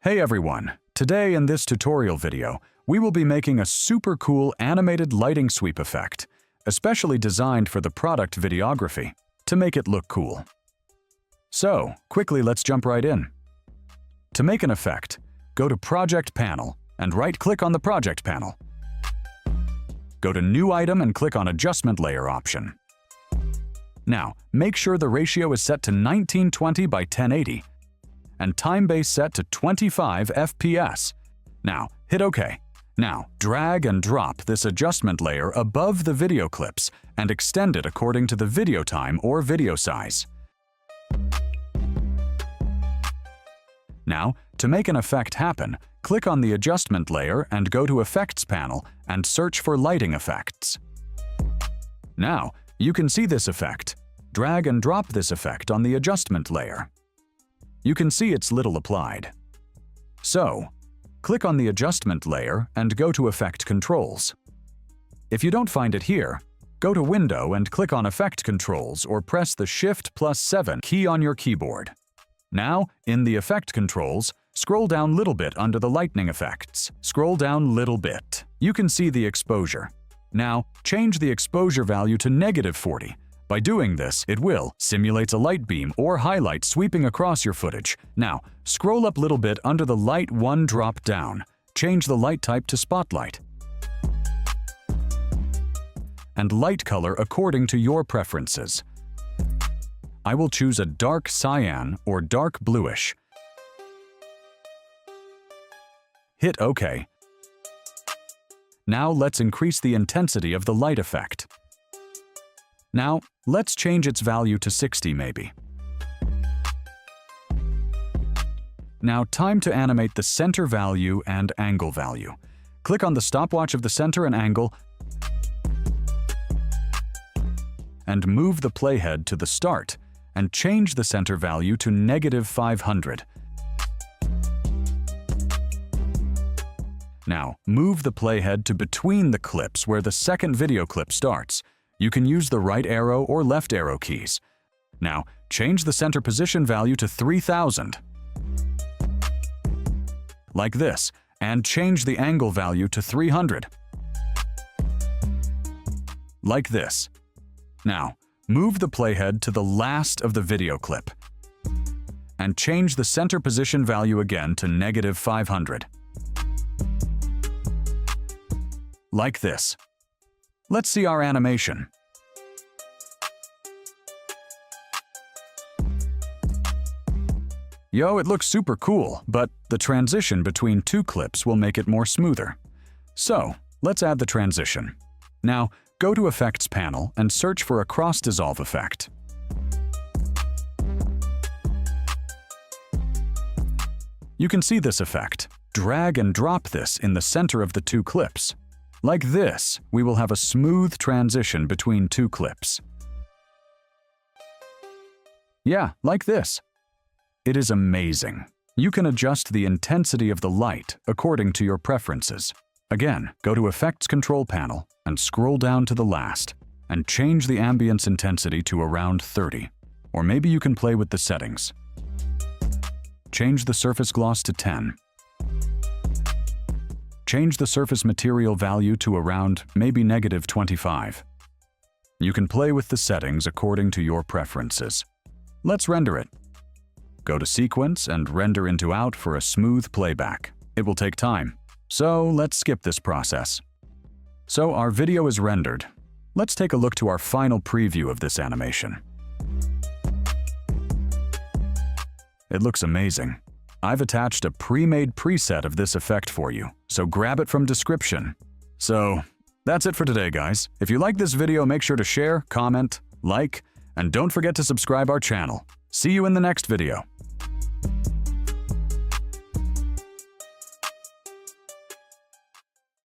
Hey everyone! Today in this tutorial video, we will be making a super cool animated lighting sweep effect, especially designed for the product videography, to make it look cool. So, quickly let's jump right in. To make an effect, go to Project Panel and right-click on the Project Panel. Go to New Item and click on Adjustment Layer option. Now, make sure the ratio is set to 1920 by 1080 and time base set to 25 FPS. Now, hit OK. Now, drag and drop this adjustment layer above the video clips and extend it according to the video time or video size. Now, to make an effect happen, click on the adjustment layer and go to Effects panel and search for Lighting Effects. Now, you can see this effect. Drag and drop this effect on the adjustment layer. You can see it's little applied. So, click on the adjustment layer and go to Effect Controls. If you don't find it here, go to Window and click on Effect Controls or press the Shift+7 key on your keyboard. Now, in the Effect Controls, scroll down little bit under the Lightning Effects. Scroll down little bit. You can see the exposure. Now, change the exposure value to -40. By doing this, it will simulate a light beam or highlight sweeping across your footage. Now, scroll up little bit under the Light 1 drop down. Change the light type to Spotlight. And light color according to your preferences. I will choose a dark cyan or dark bluish. Hit OK. Now let's increase the intensity of the light effect. Now, let's change its value to 60 maybe. Now, time to animate the center value and angle value. Click on the stopwatch of the center and angle and move the playhead to the start and change the center value to -500. Now, move the playhead to between the clips where the second video clip starts. You can use the right arrow or left arrow keys. Now, change the center position value to 3000. Like this, and change the angle value to 300. Like this. Now, move the playhead to the last of the video clip. And change the center position value again to -500. Like this. Let's see our animation. Yo, it looks super cool, but the transition between two clips will make it more smoother. So, let's add the transition. Now, go to Effects panel and search for a cross dissolve effect. You can see this effect. Drag and drop this in the center of the two clips. Like this, we will have a smooth transition between two clips. Yeah, like this. It is amazing. You can adjust the intensity of the light according to your preferences. Again, go to Effects Control panel and scroll down to the last and change the ambience intensity to around 30. Or maybe you can play with the settings. Change the surface gloss to 10. Change the surface material value to around maybe -25. You can play with the settings according to your preferences. Let's render it. Go to Sequence and render into Out for a smooth playback. It will take time, so let's skip this process. So our video is rendered. Let's take a look to our final preview of this animation. It looks amazing. I've attached a pre-made preset of this effect for you, so grab it from description. So, that's it for today, guys. If you like this video, make sure to share, comment, like, and don't forget to subscribe our channel. See you in the next video.